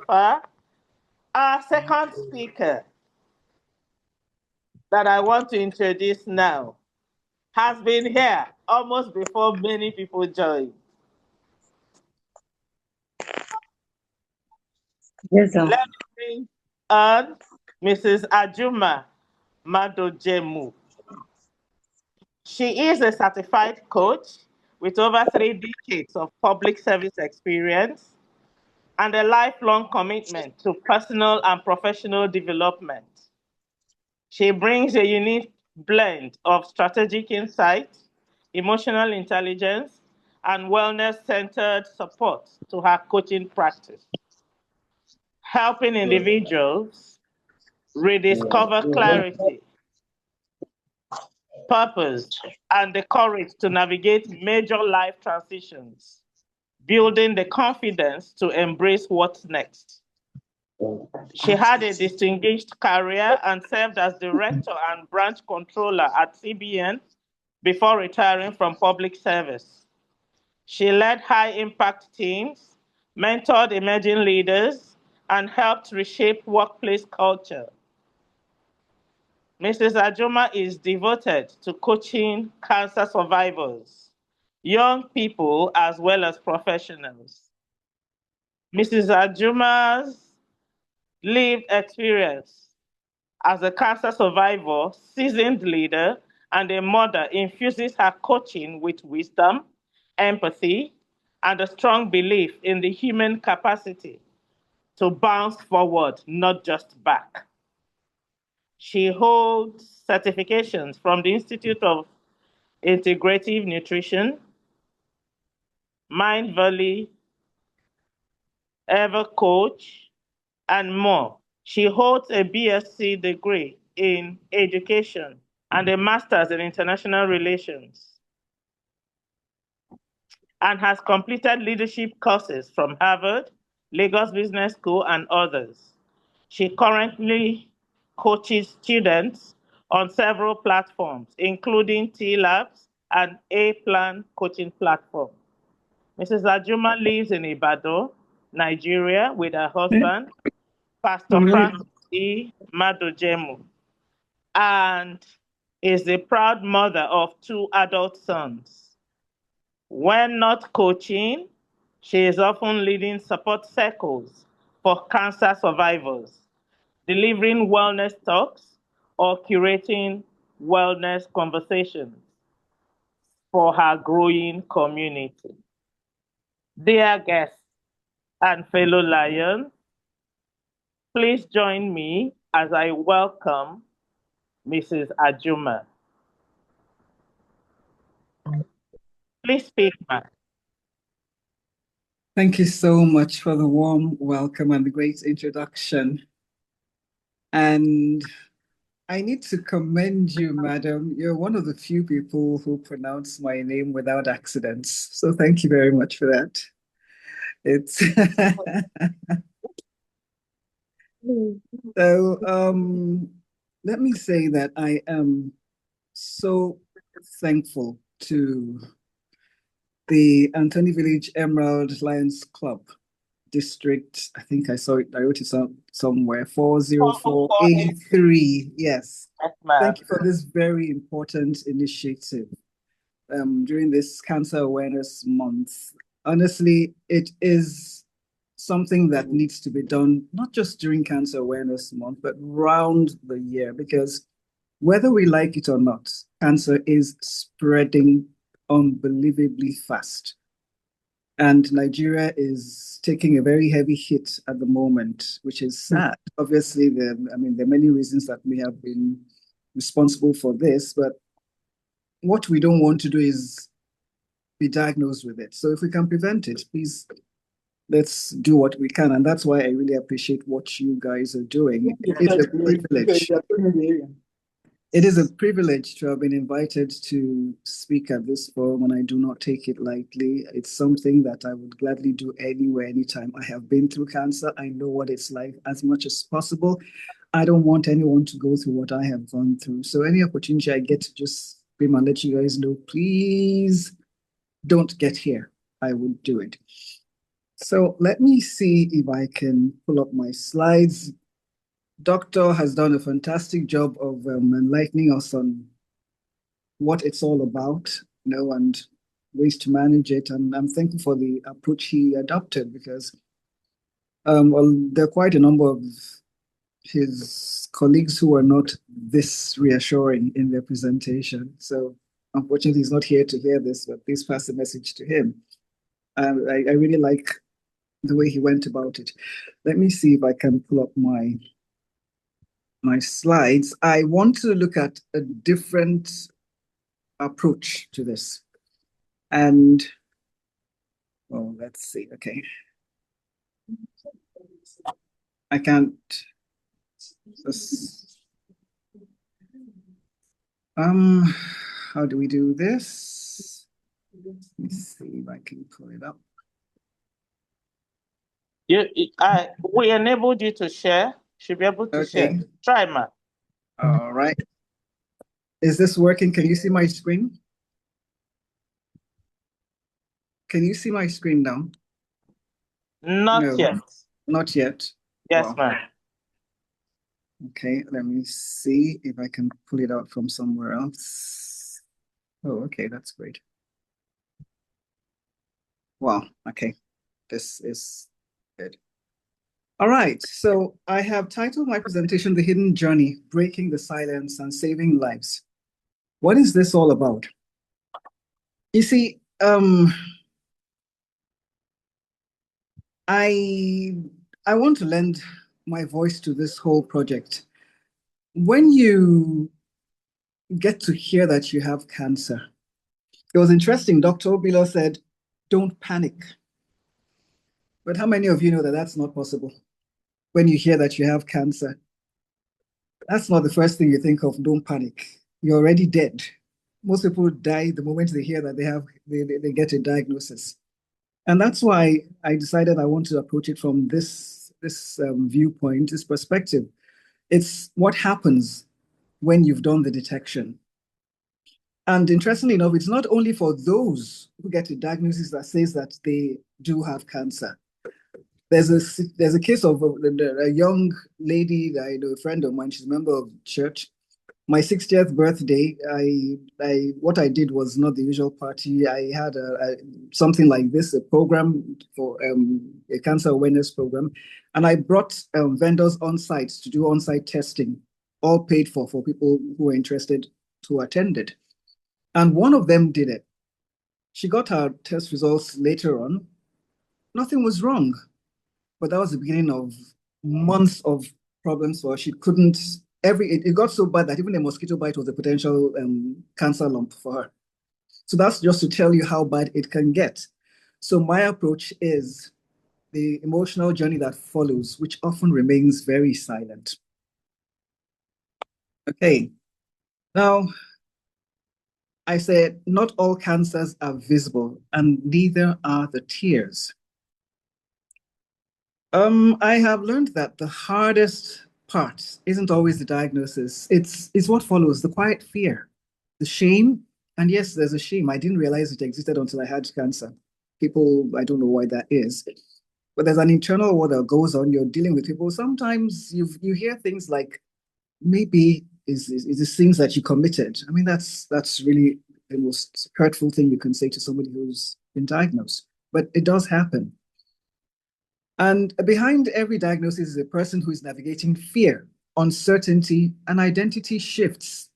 far. Our second speaker that I want to introduce now has been here almost before many people joined. Yes, sir. Let me bring on Mrs. Ajuma Madojemu. She is a certified coach with over 3 decades of public service experience and a lifelong commitment to personal and professional development. She brings a unique blend of strategic insight, emotional intelligence, and wellness centered support to her coaching practice, helping individuals rediscover clarity, purpose, and the courage to navigate major life transitions, building the confidence to embrace what's next. She had a distinguished career and served as director and branch controller at CBN before retiring from public service. She led high impact teams, mentored emerging leaders, and helped reshape workplace culture. Mrs. Ajuma is devoted to coaching cancer survivors, young people, as well as professionals. Mrs. Ajuma's lived experience as a cancer survivor, seasoned leader, and a mother infuses her coaching with wisdom, empathy, and a strong belief in the human capacity to bounce forward, not just back. She holds certifications from the Institute of Integrative Nutrition, Mind Valley, Ever Coach, and more. She holds a BSc degree in education and a master's in international relations, and has completed leadership courses from Harvard, Lagos Business School, and others. She currently coaches students on several platforms, including T Labs and A Plan coaching platform. Mrs. Ajuma lives in Ibadan, Nigeria, with her husband, Pastor Francis E. Madojemu, and is the proud mother of 2 adult sons. When not coaching, she is often leading support circles for cancer survivors, delivering wellness talks, or curating wellness conversations for her growing community. Dear guests and fellow Lions, please join me as I welcome Mrs. Ajuma. Please speak, ma'am. Thank you so much for the warm welcome and the great introduction. And I need to commend you, madam. You're one of the few people who pronounce my name without accidents. So thank you very much for that. It's so let me say that I am so thankful to the Anthony Village Emerald Lions Club District. I think I saw it, I wrote it somewhere, 40483. Yes. Thank you for this very important initiative during this Cancer Awareness Month. Honestly, it is something that needs to be done, not just during Cancer Awareness Month, but round the year, because whether we like it or not, cancer is spreading unbelievably fast. And Nigeria is taking a very heavy hit at the moment, which is sad. Obviously, there are many reasons that may have been responsible for this, but what we don't want to do is be diagnosed with it. So if we can prevent it, please, let's do what we can. And that's why I really appreciate what you guys are doing. It is a privilege. It is a privilege to have been invited to speak at this forum, and I do not take it lightly. It's something that I would gladly do anywhere, anytime. I have been through cancer. I know what it's like as much as possible. I don't want anyone to go through what I have gone through. So any opportunity I get to just scream and let you guys know, please don't get here, I will do it. So let me see if I can pull up my slides. Doctor has done a fantastic job of enlightening us on what it's all about, and ways to manage it. And I'm thankful for the approach he adopted because well, there are quite a number of his colleagues who are not this reassuring in their presentation. So unfortunately, he's not here to hear this, but please pass the message to him. I really like the way he went about it. Let me see if I can pull up my slides. I want to look at a different approach to this. And, well, let's see. Okay. I can't. How do we do this? Let me see if I can pull it up. We enabled you to share. Should be able to share. Try, ma. All right. Is this working? Can you see my screen? Can you see my screen now? Not yet. Not yet. Yes, ma'am. Okay, let me see if I can pull it out from somewhere else. Oh, okay, that's great. Wow, okay, this is good. All right, so I have titled my presentation, The Hidden Journey, Breaking the Silence and Saving Lives. What is this all about? You see, I want to lend my voice to this whole project. When you get to hear that you have cancer, it was interesting. Dr. Obilo said, don't panic. But how many of you know that that's not possible? When you hear that you have cancer, that's not the first thing you think of. Don't panic. You're already dead. Most people die the moment they hear that they get a diagnosis. And that's why I decided I want to approach it from this viewpoint, this perspective. It's what happens when you've done the detection. And interestingly enough, it's not only for those who get a diagnosis that says that they do have cancer. There's a case of a young lady that I know, a friend of mine, she's a member of church. My 60th birthday, what I did was not the usual party. I had something like this, a program for a cancer awareness program. And I brought vendors on site to do on-site testing, all paid for people who were interested to attend it. And one of them did it. She got her test results later on. Nothing was wrong. But that was the beginning of months of problems for her. She couldn't, it got so bad that even a mosquito bite was a potential cancer lump for her. So that's just to tell you how bad it can get. So my approach is the emotional journey that follows, which often remains very silent. Okay, now I said not all cancers are visible and neither are the tears. I have learned that the hardest part isn't always the diagnosis. It's what follows, the quiet fear, the shame. And yes, there's a shame. I didn't realize it existed until I had cancer. People, I don't know why that is. But there's an internal war that goes on. You're dealing with people. Sometimes you hear things like, maybe is the things that you committed. I mean, that's really the most hurtful thing you can say to somebody who's been diagnosed. But it does happen. And behind every diagnosis is a person who is navigating fear, uncertainty, and identity shifts.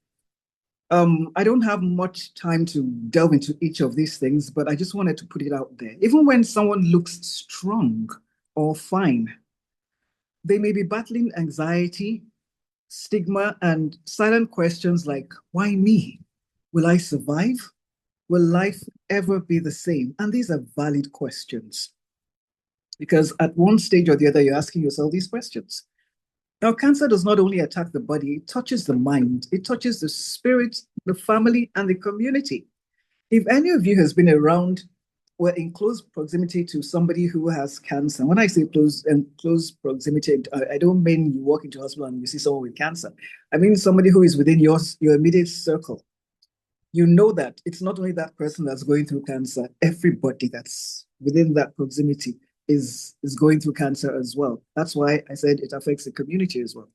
I don't have much time to delve into each of these things, but I just wanted to put it out there. Even when someone looks strong or fine, they may be battling anxiety, stigma, and silent questions like, why me? Will I survive? Will life ever be the same? And these are valid questions. Because at one stage or the other, you're asking yourself these questions. Now, cancer does not only attack the body, it touches the mind, it touches the spirit, the family, and the community. If any of you has been around or in close proximity to somebody who has cancer, when I say close proximity, I don't mean you walk into a hospital and you see someone with cancer. I mean somebody who is within your immediate circle. You know that it's not only that person that's going through cancer, everybody that's within that proximity is going through cancer as well. That's why I said it affects the community as well.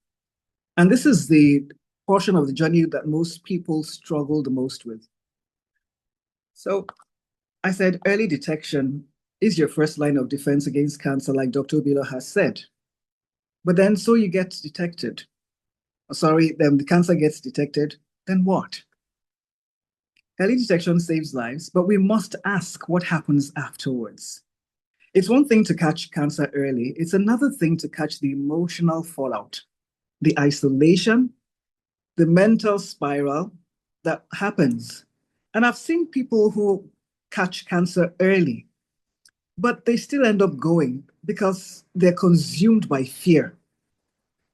And this is the portion of the journey that most people struggle the most with. So I said early detection is your first line of defense against cancer, like Dr. Obilo has said. But then, so you get detected. Sorry, then the cancer gets detected, then what? Early detection saves lives, but we must ask what happens afterwards. It's one thing to catch cancer early, it's another thing to catch the emotional fallout, the isolation, the mental spiral that happens. And I've seen people who catch cancer early, but they still end up going because they're consumed by fear,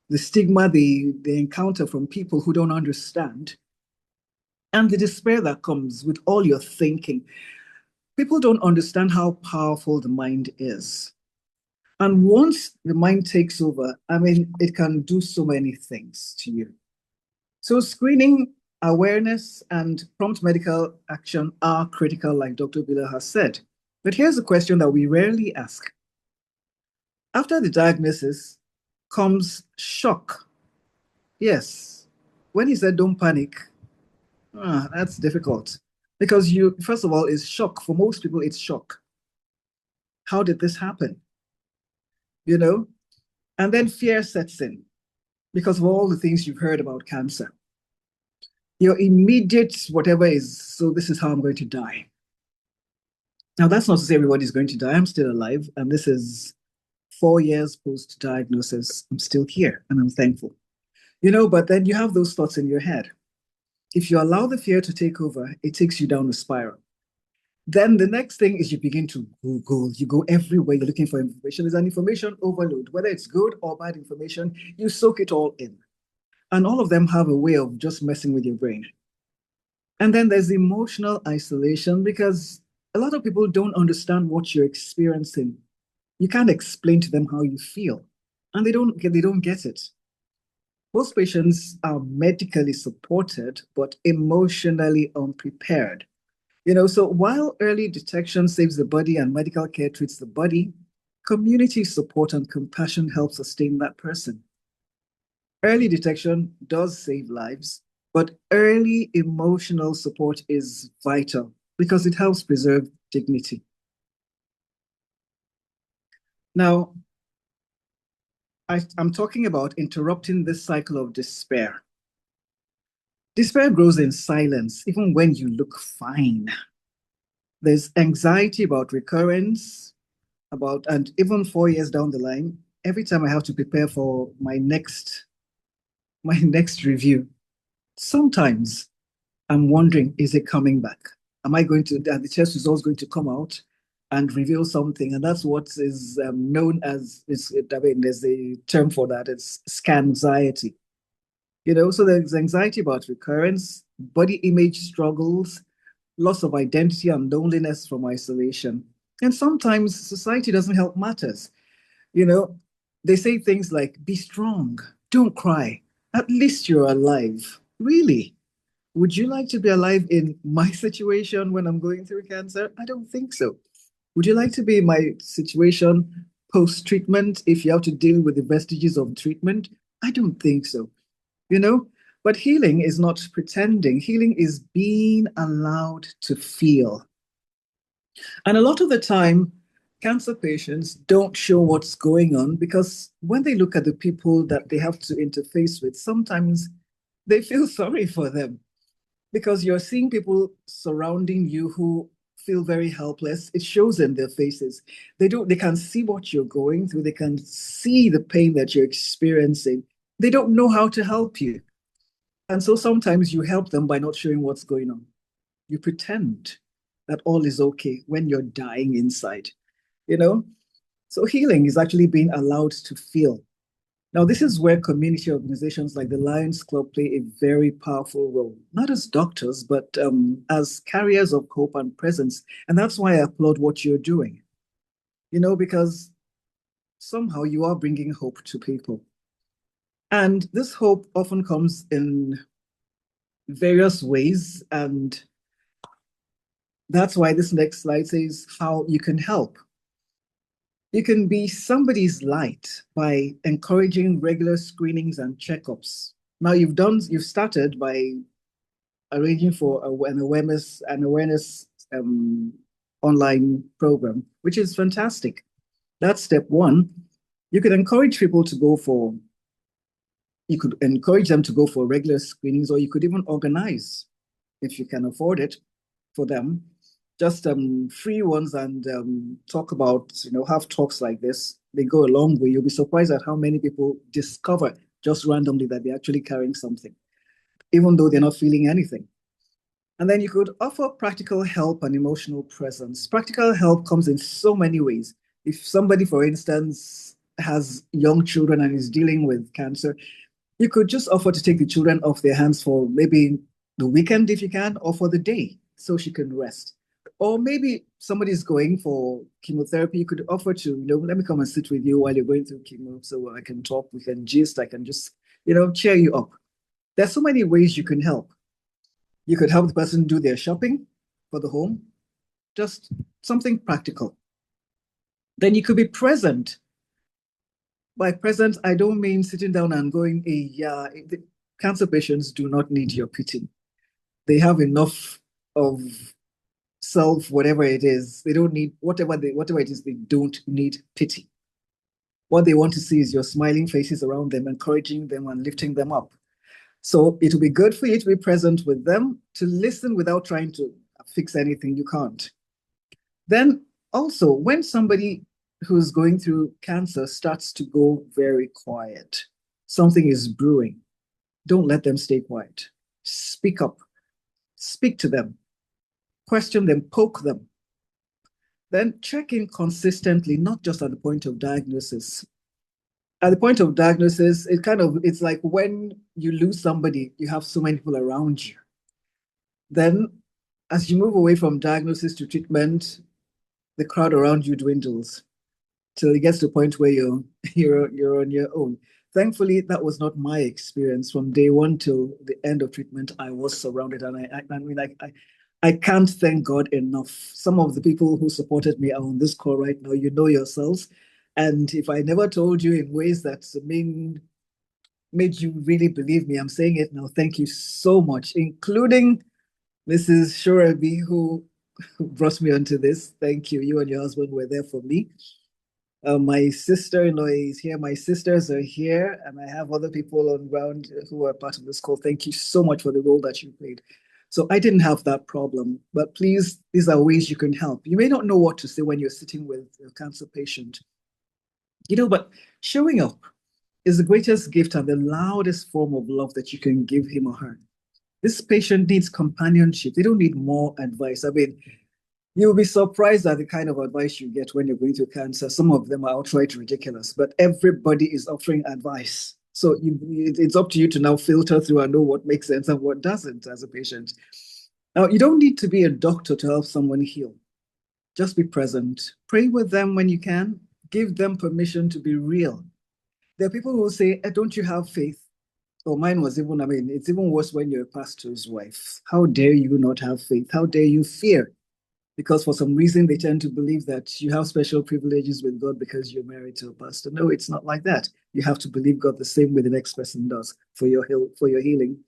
the stigma they encounter from people who don't understand, and the despair that comes with all your thinking. People don't understand how powerful the mind is. And once the mind takes over, I mean, it can do so many things to you. So screening, awareness, and prompt medical action are critical, like Dr. Biller has said. But here's a question that we rarely ask. After the diagnosis comes shock. Yes, when he said don't panic, that's difficult. Because you, first of all, it's shock. For most people, it's shock. How did this happen? You know? And then fear sets in because of all the things you've heard about cancer. Your immediate whatever is, so this is how I'm going to die. Now, that's not to say everybody's going to die. I'm still alive, and this is 4 years post-diagnosis. I'm still here, and I'm thankful. You know, but then you have those thoughts in your head. If you allow the fear to take over, it takes you down a spiral. Then the next thing is you begin to Google. You go everywhere. You're looking for information. There's an information overload. Whether it's good or bad information, you soak it all in. And all of them have a way of just messing with your brain. And then there's emotional isolation because a lot of people don't understand what you're experiencing. You can't explain to them how you feel, and they don't get it. Most patients are medically supported, but emotionally unprepared. You know, so while early detection saves the body and medical care treats the body, community support and compassion help sustain that person. Early detection does save lives, but early emotional support is vital because it helps preserve dignity. Now, I'm talking about interrupting this cycle of despair. Despair grows in silence, even when you look fine. There's anxiety about recurrence, and even 4 years down the line, every time I have to prepare for my next review, sometimes I'm wondering, is it coming back? Am I going to, are the test results going to come out and reveal something? And that's what is known as, I mean, there's a term for that, it's scanxiety. You know, so there's anxiety about recurrence, body image struggles, loss of identity and loneliness from isolation. And sometimes society doesn't help matters. You know, they say things like, be strong, don't cry, at least you're alive. Really? Would you like to be alive in my situation when I'm going through cancer? I don't think so. Would you like to be in my situation post-treatment if you have to deal with the vestiges of treatment? I don't think so. You know, but healing is not pretending. Healing is being allowed to feel. And a lot of the time, cancer patients don't show what's going on because when they look at the people that they have to interface with, sometimes they feel sorry for them because you're seeing people surrounding you who feel very helpless. It shows in their faces. They can see what you're going through. They can see the pain that you're experiencing. They don't know how to help you. And so sometimes you help them by not showing what's going on. You pretend that all is okay when you're dying inside, you know? So healing is actually being allowed to feel. Now, this is where community organizations like the Lions Club play a very powerful role, not as doctors, but as carriers of hope and presence. And that's why I applaud what you're doing, you know, because somehow you are bringing hope to people. And this hope often comes in various ways. And that's why this next slide says how you can help. You can be somebody's light by encouraging regular screenings and checkups. Now you've started by arranging for an awareness online program, which is fantastic. That's step one. You could encourage people to go for, you could encourage them to go for regular screenings, or you could even organize, if you can afford it, for them, just free ones, and talk about, have talks like this. They go a long way. You'll be surprised at how many people discover just randomly that they're actually carrying something, even though they're not feeling anything. And then you could offer practical help and emotional presence. Practical help comes in so many ways. If somebody, for instance, has young children and is dealing with cancer, you could just offer to take the children off their hands for maybe the weekend if you can, or for the day so she can rest. Or maybe somebody's going for chemotherapy, you could offer to, let me come and sit with you while you're going through chemo so I can talk, we can gist, I can just, cheer you up. There's so many ways you can help. You could help the person do their shopping for the home, just something practical. Then you could be present. By present, I don't mean sitting down and going, yeah, the cancer patients do not need your pity. They have enough of self, whatever it is. They don't need whatever it is, they don't need pity. What they want to see is your smiling faces around them, encouraging them and lifting them up. So it will be good for you to be present with them, to listen without trying to fix anything. You can't. Then also, when somebody who's going through cancer starts to go very quiet, something is brewing, don't let them stay quiet. Speak up, speak to them, question them, poke them. Then check in consistently, not just at the point of diagnosis. At the point of diagnosis, it's like when you lose somebody, you have so many people around you. Then as you move away from diagnosis to treatment, the crowd around you dwindles till it gets to a point where you're on your own. Thankfully, that was not my experience. From day one till the end of treatment, I was surrounded, and I can't thank God enough. Some of the people who supported me are on this call right now. You know yourselves. And if I never told you in ways that made you really believe me, I'm saying it now. Thank you so much, including Mrs. Shorabi, who brought me onto this. Thank you. You and your husband were there for me. My sister-in-law is here. My sisters are here, and I have other people on ground who are part of this call. Thank you so much for the role that you played. So I didn't have that problem, but please, these are ways you can help. You may not know what to say when you're sitting with a cancer patient, but showing up is the greatest gift and the loudest form of love that you can give him or her. This patient needs companionship. They don't need more advice. I mean, you'll be surprised at the kind of advice you get when you're going through cancer. Some of them are outright ridiculous, but everybody is offering advice. So it's up to you to now filter through and know what makes sense and what doesn't as a patient. Now, you don't need to be a doctor to help someone heal. Just be present. Pray with them when you can. Give them permission to be real. There are people who will say, don't you have faith? Oh, mine was it's even worse when you're a pastor's wife. How dare you not have faith? How dare you fear? Because for some reason they tend to believe that you have special privileges with God because you're married to a pastor. No, it's not like that. You have to believe God the same way the next person does for your healing.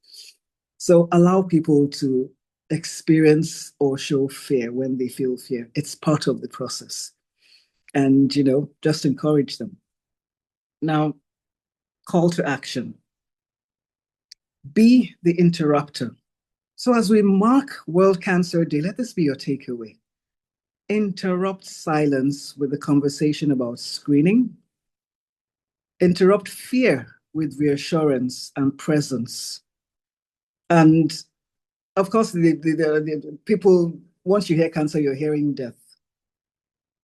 So allow people to experience or show fear when they feel fear. It's part of the process. And, just encourage them. Now, call to action. Be the interrupter. So as we mark World Cancer Day, let this be your takeaway. Interrupt silence with a conversation about screening. Interrupt fear with reassurance and presence. And of course, the people, once you hear cancer, you're hearing death.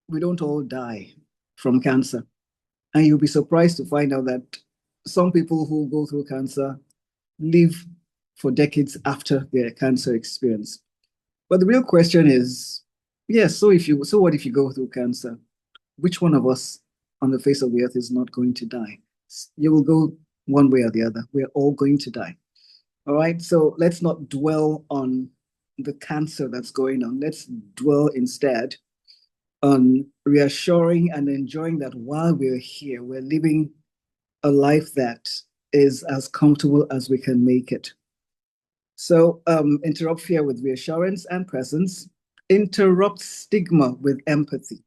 We don't all die from cancer. And you'll be surprised to find out that some people who go through cancer live for decades after their cancer experience. But the real question is, so what if you go through cancer? Which one of us on the face of the earth is not going to die? You will go one way or the other. We're all going to die. All right. So let's not dwell on the cancer that's going on. Let's dwell instead on reassuring and enjoying that while we're here, we're living a life that is as comfortable as we can make it. So interrupt fear with reassurance and presence. Interrupt stigma with empathy.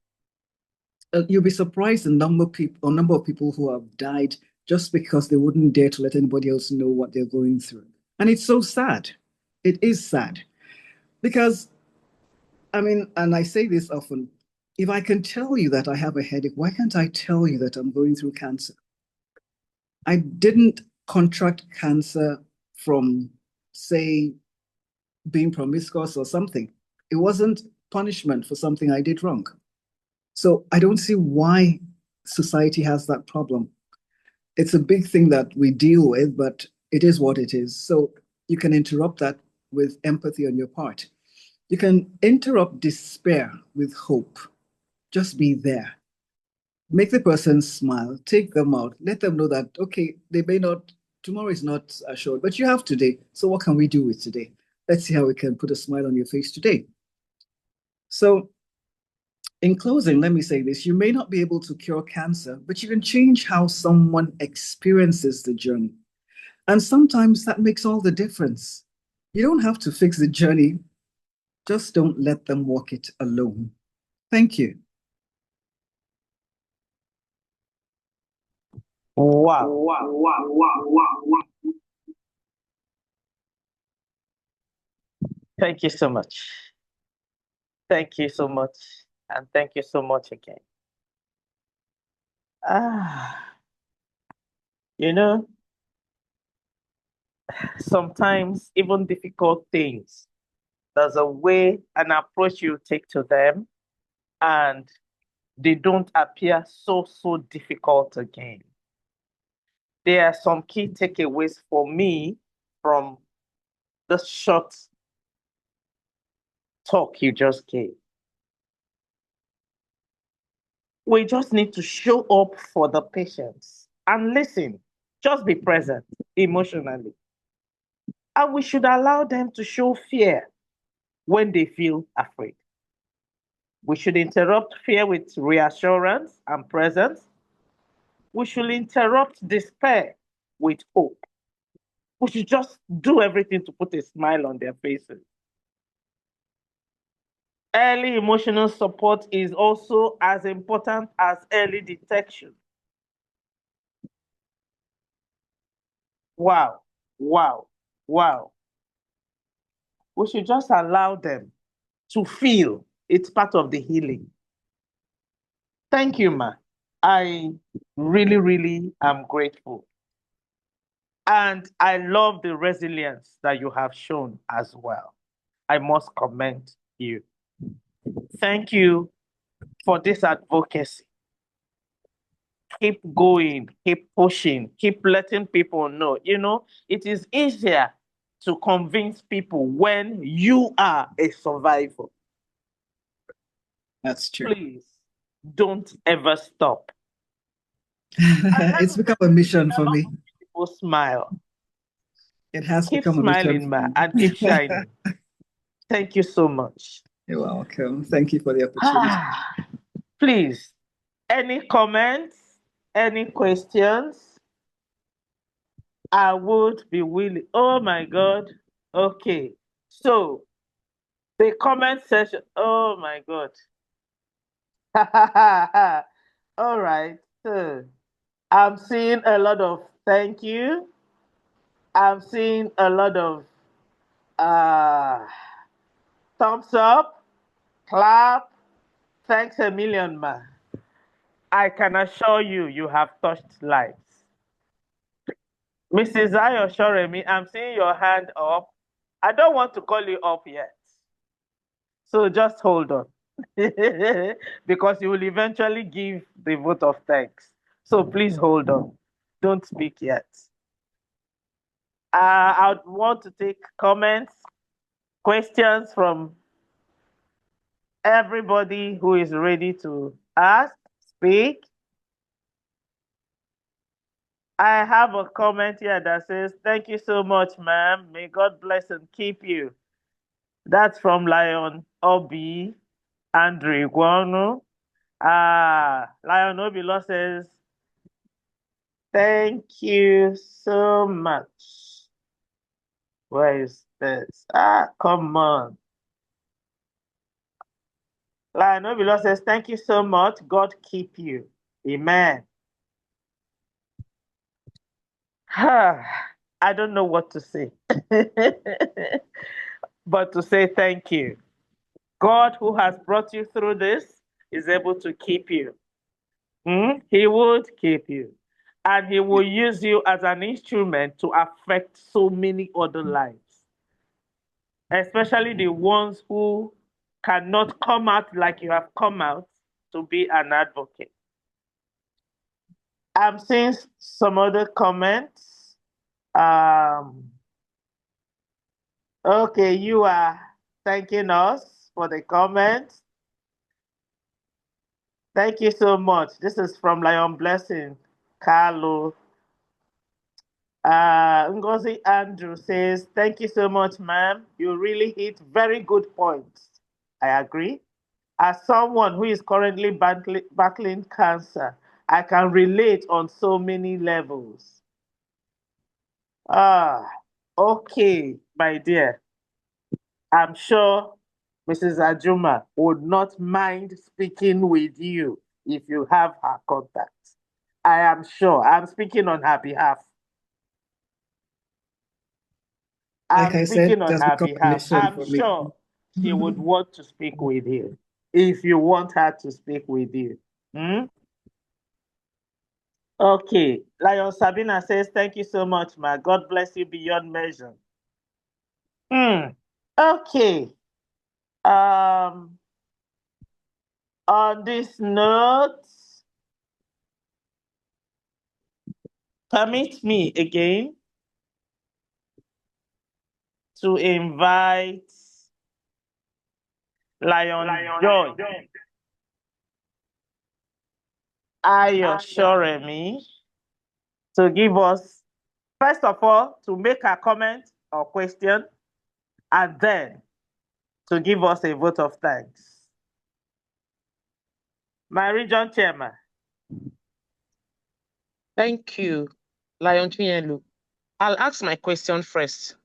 You'll be surprised the number of people who have died just because they wouldn't dare to let anybody else know what they're going through. And it's so sad. It is sad. Because, I mean, and I say this often, if I can tell you that I have a headache, why can't I tell you that I'm going through cancer? I didn't contract cancer from, say, being promiscuous or something. It wasn't punishment for something I did wrong. So I don't see why society has that problem. It's a big thing that we deal with, but it is what it is. So you can interrupt that with empathy on your part. You can interrupt despair with hope. Just be there. Make the person smile, take them out, let them know that, okay, they may not, tomorrow is not assured, but you have today. So what can we do with today? Let's see how we can put a smile on your face today. So in closing, let me say this. You may not be able to cure cancer, but you can change how someone experiences the journey. And sometimes that makes all the difference. You don't have to fix the journey. Just don't let them walk it alone. Thank you. Wow. Thank you so much. Thank you so much. And thank you so much again. You know, sometimes even difficult things, there's a way, an approach you take to them, and they don't appear so difficult again. There are some key takeaways for me from the short talk you just gave. We just need to show up for the patients and listen. Just be present emotionally. And we should allow them to show fear when they feel afraid. We should interrupt fear with reassurance and presence. We should interrupt despair with hope. We should just do everything to put a smile on their faces. Early emotional support is also as important as early detection. Wow, wow, wow. We should just allow them to feel it's part of the healing. Thank you, ma. I really am grateful. And I love the resilience that you have shown as well. I must commend you. Thank you for this advocacy. Keep going, keep pushing, keep letting people know. You know, it is easier to convince people when you are a survivor. That's true. Please don't ever stop. It's become a mission for me. People smile. It has Keep become a mission smiling, ma, and keep shining. Thank you so much. You're welcome. Thank you for the opportunity. Please, any comments, any questions? I would be willing. Oh my God. Okay. So the comment section. Oh my God. All right. So I'm seeing a lot of thank you. I'm seeing a lot of uh, thumbs up, clap. Thanks a million, ma. I can assure you, you have touched lives. Mrs. Ayo Shoremi, I'm seeing your hand up. I don't want to call you up yet. So just hold on. Because you will eventually give the vote of thanks. So please hold on. Don't speak yet. I would want to take comments, questions from everybody who is ready to ask, speak. I have a comment here that says, thank you so much, ma'am. May God bless and keep you. That's from Lion Obi. Andrew Iguanu. Lion Obilo says, thank you so much. Where is this? Come on. Lion Obilo says, thank you so much. God keep you. Amen. I don't know what to say, but to say thank you. God, who has brought you through this, is able to keep you. He would keep you. And he will use you as an instrument to affect so many other lives, especially the ones who cannot come out like you have come out to be an advocate. I'm seeing some other comments. Okay, you are thanking us for the comments. Thank you so much. This is from Lion Blessing, Carlo. Ngozi Andrew says, thank you so much, ma'am. You really hit very good points. I agree. As someone who is currently battling cancer, I can relate on so many levels. Okay, my dear. I'm sure Mrs. Ajuma would not mind speaking with you if you have her contact. I am sure. I'm speaking on her behalf. Like I said, On her behalf. I'm sure she would want to speak with you if you want her to speak with you. Okay. Lion Sabina says, thank you so much, ma. God bless you beyond measure. Okay. On this note, permit me again to invite Lion Joy Ayoshoremi to give us, first of all, to make a comment or question, and then to give us a vote of thanks. My region chairman. Thank you, Lion Chinyelu. I'll ask my question first.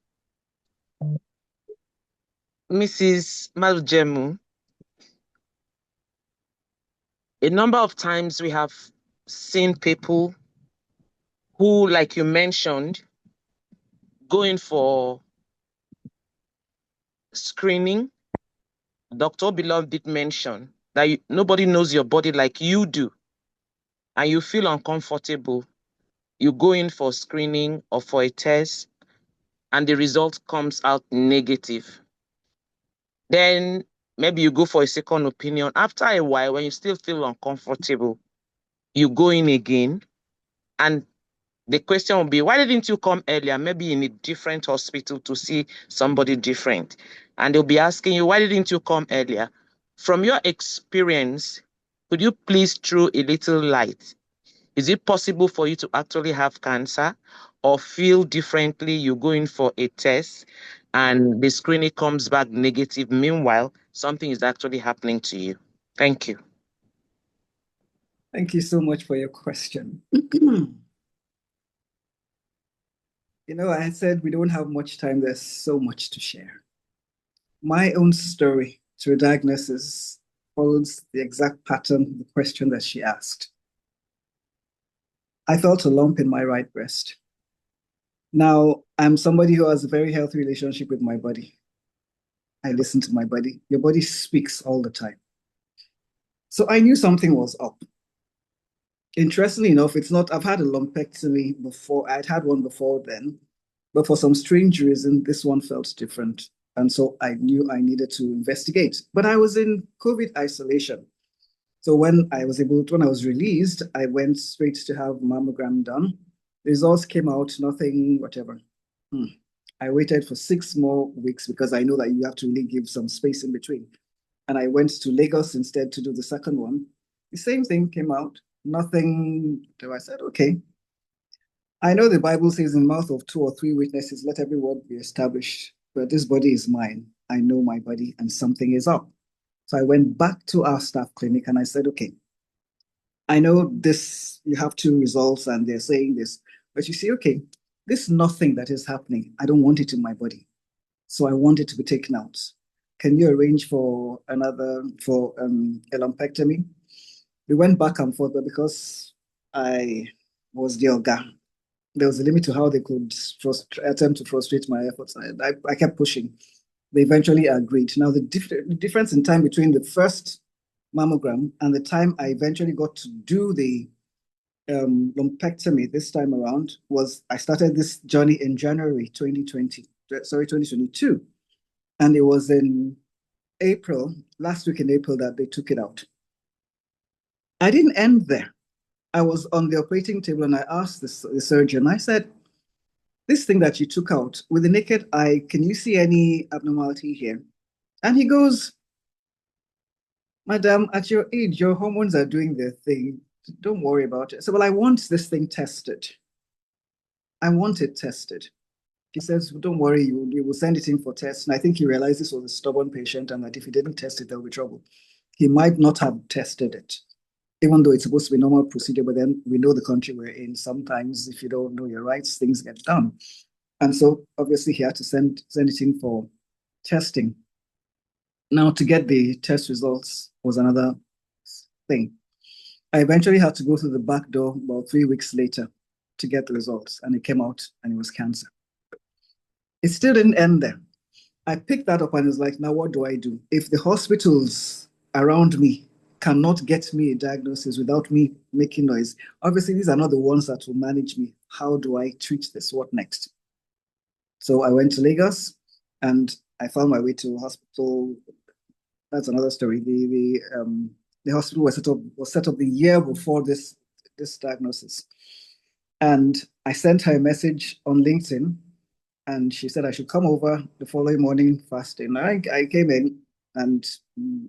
Mrs. Malujemu, a number of times we have seen people who, like you mentioned, going for screening. Dr. Obilov did mention that nobody knows your body like you do, and you feel uncomfortable. You go in for screening or for a test, and the result comes out negative. Then maybe you go for a second opinion. After a while, when you still feel uncomfortable, you go in again, and the question will be, why didn't you come earlier? Maybe in a different hospital to see somebody different. And they'll be asking you, why didn't you come earlier? From your experience, could you please throw a little light? Is it possible for you to actually have cancer or feel differently? You go in for a test and the screening comes back negative. Meanwhile, something is actually happening to you. Thank you. Thank you so much for your question. You know, I said we don't have much time. There's so much to share. My own story to a diagnosis follows the exact pattern of the question that she asked. I felt a lump in my right breast. Now, I'm somebody who has a very healthy relationship with my body. I listen to my body. Your body speaks all the time. So I knew something was up. Interestingly enough, it's not, I've had a lumpectomy before. I'd had one before then, but for some strange reason, this one felt different. And so I knew I needed to investigate. But I was in COVID isolation. So when I was released, I went straight to have mammogram done. The results came out, nothing, whatever. I waited for 6 more weeks because I know that you have to really give some space in between. And I went to Lagos instead to do the second one. The same thing came out, nothing. So I said, okay. I know the Bible says in the mouth of 2 or 3 witnesses, let every word be established. But this body is mine. I know my body and something is up. So I went back to our staff clinic and I said, okay, I know this, you have 2 results and they're saying this, but you see, okay, this nothing that is happening, I don't want it in my body. So I want it to be taken out. Can you arrange for a lumpectomy? We went back and forth, but because I was the Oga, there was a limit to how they could attempt to frustrate my efforts. I kept pushing. They eventually agreed. Now, the difference in time between the first mammogram and the time I eventually got to do the lumpectomy this time around was I started this journey in January 2022. And it was in April, last week in April, that they took it out. I didn't end there. I was on the operating table and I asked the surgeon, I said, this thing that you took out, with the naked eye, can you see any abnormality here? And he goes, Madam, at your age, your hormones are doing their thing. Don't worry about it. So, well, I want this thing tested. I want it tested. He says, don't worry, you will send it in for tests. And I think he realized this was a stubborn patient and that if he didn't test it, there'll be trouble. He might not have tested it, even though it's supposed to be a normal procedure, but then we know the country we're in. Sometimes if you don't know your rights, things get done. And so obviously he had to send it in for testing. Now to get the test results was another thing. I eventually had to go through the back door about 3 weeks later to get the results, and it came out and it was cancer. It still didn't end there. I picked that up and was like, now what do I do? If the hospitals around me cannot get me a diagnosis without me making noise, obviously these are not the ones that will manage me. How do I treat this? What next? So I went to Lagos and I found my way to a hospital. That's another story. The hospital was set up the year before this diagnosis. And I sent her a message on LinkedIn and she said I should come over the following morning fasting. I came in and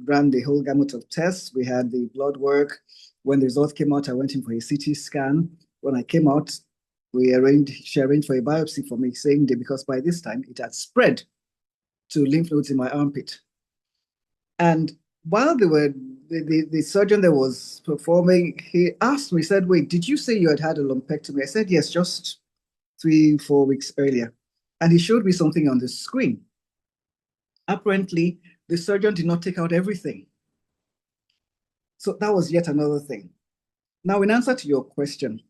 ran the whole gamut of tests. We had the blood work. When the results came out, I went in for a CT scan. When I came out, she arranged for a biopsy for me, saying that because by this time it had spread to lymph nodes in my armpit. And while the surgeon that was performing, he asked me, he said, wait, did you say you had a lumpectomy? I said, yes, just 3-4 weeks earlier. And he showed me something on the screen. Apparently, the surgeon did not take out everything. So that was yet another thing. Now, in answer to your question,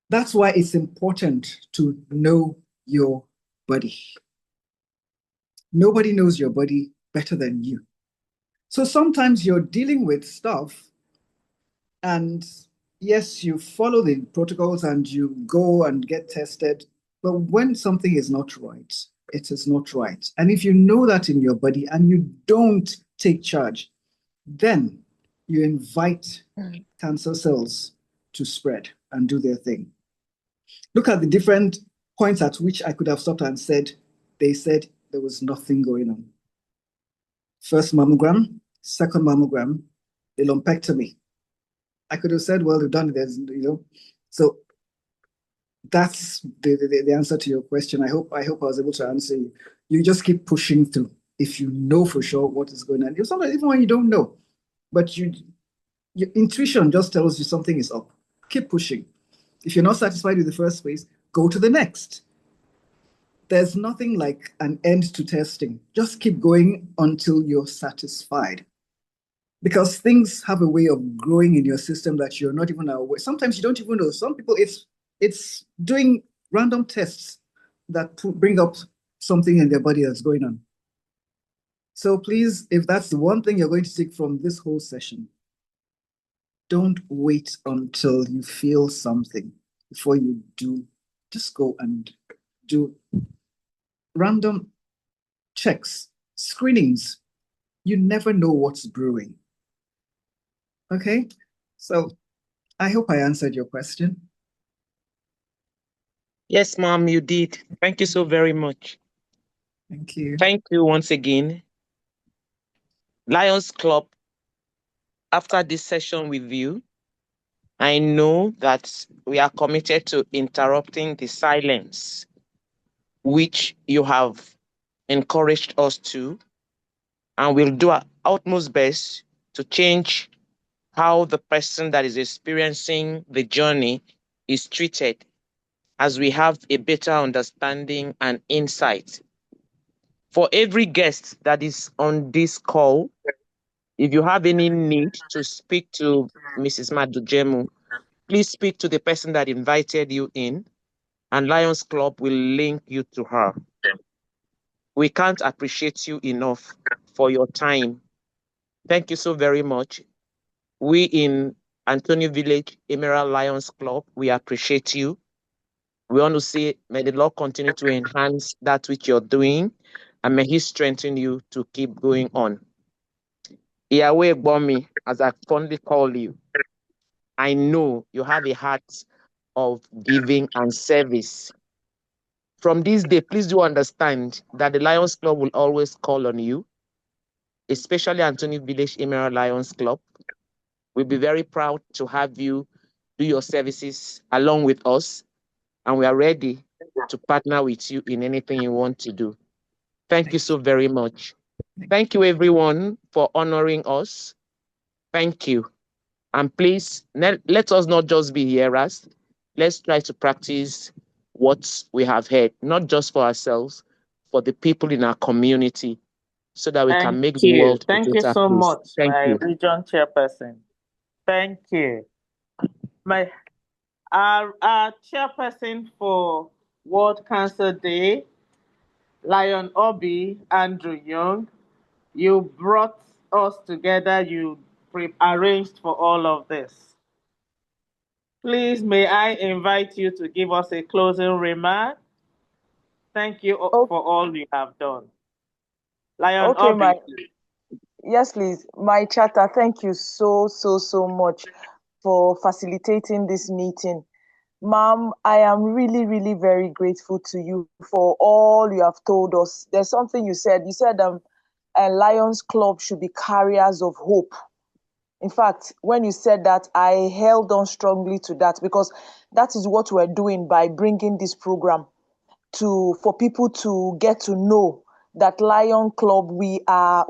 that's why it's important to know your body. Nobody knows your body better than you. So sometimes you're dealing with stuff and yes, you follow the protocols and you go and get tested, but when something is not right, it is not right. And if you know that in your body and you don't take charge, then you invite cancer cells to spread and do their thing. Look at the different points at which I could have stopped and said, they said there was nothing going on. First mammogram, second mammogram, the lumpectomy. I could have said, well, they've done it, So that's the answer to your question. I hope I was able to answer you. You just keep pushing through if you know for sure what is going on. Sometimes even when you don't know, but your intuition just tells you something is up. Keep pushing. If you're not satisfied with the first phase, go to the next. There's nothing like an end to testing. Just keep going until you're satisfied. Because things have a way of growing in your system that you're not even aware. Sometimes you don't even know. Some people, it's doing random tests that bring up something in their body that's going on. So please, if that's the one thing you're going to take from this whole session, don't wait until you feel something before you do. Just go and do random checks, screenings. You never know what's brewing. Okay, so I hope I answered your question. Yes, ma'am, you did. Thank you so very much. Thank you. Thank you once again. Lions Club, after this session with you, I know that we are committed to interrupting the silence, which you have encouraged us to. and we'll do our utmost best to change how the person that is experiencing the journey is treated as we have a better understanding and insight. For every guest that is on this call, if you have any need to speak to Mrs. Madujemu, please speak to the person that invited you in, and Lions Club will link you to her. We can't appreciate you enough for your time. Thank you so very much. We in Antonio Village Emerald Lions Club, we appreciate you. We want to say, may the Lord continue to enhance that which you're doing, and may He strengthen you to keep going on. Yahweh Bomi, as I fondly call you, I know you have a heart of giving and service. From this day, please do understand that the Lions Club will always call on you, especially Anthony Village Emerald Lions Club. We'll be very proud to have you do your services along with us, and we are ready to partner with you in anything you want to do. Thank you so very much. Thank you, everyone, for honoring us. Thank you. And please, let us not just be hearers. Let's try to practice what we have heard, not just for ourselves, for the people in our community, so that we can make the world a Thank you better so place. much, Thank my you. region chairperson. Thank you. Our chairperson for World Cancer Day, Lion Obi, Andrew Young, you brought us together. You arranged for all of this. Please, may I invite you to give us a closing remark? Thank you for all you have done. Lion Obi. Yes, please. My chatter, thank you so much for facilitating this meeting. Ma'am, I am really, really very grateful to you for all you have told us. There's something you said. You said a Lions Club should be carriers of hope. In fact, when you said that, I held on strongly to that, because that is what we're doing by bringing this program for people to get to know that Lion Club, we are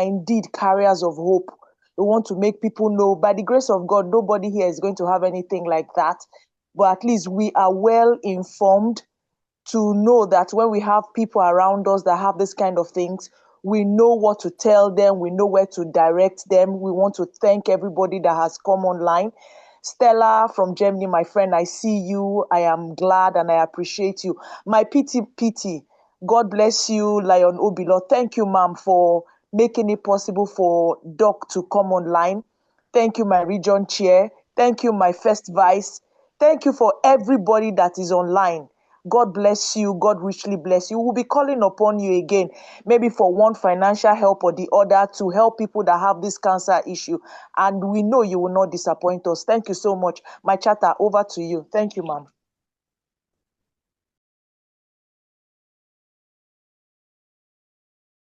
indeed carriers of hope. We want to make people know, by the grace of God, nobody here is going to have anything like that. But at least we are well informed to know that when we have people around us that have this kind of things, we know what to tell them, we know where to direct them. We want to thank everybody that has come online. Stella from Germany, my friend, I see you. I am glad and I appreciate you. My PT, God bless you, Lion Obilo. Thank you, ma'am, for making it possible for Doc to come online. Thank you, my region chair. Thank you, my first vice. Thank you for everybody that is online. God bless you. God richly bless you. We'll be calling upon you again, maybe for one financial help or the other, to help people that have this cancer issue. And we know you will not disappoint us. Thank you so much. My chatter, over to you. Thank you, ma'am.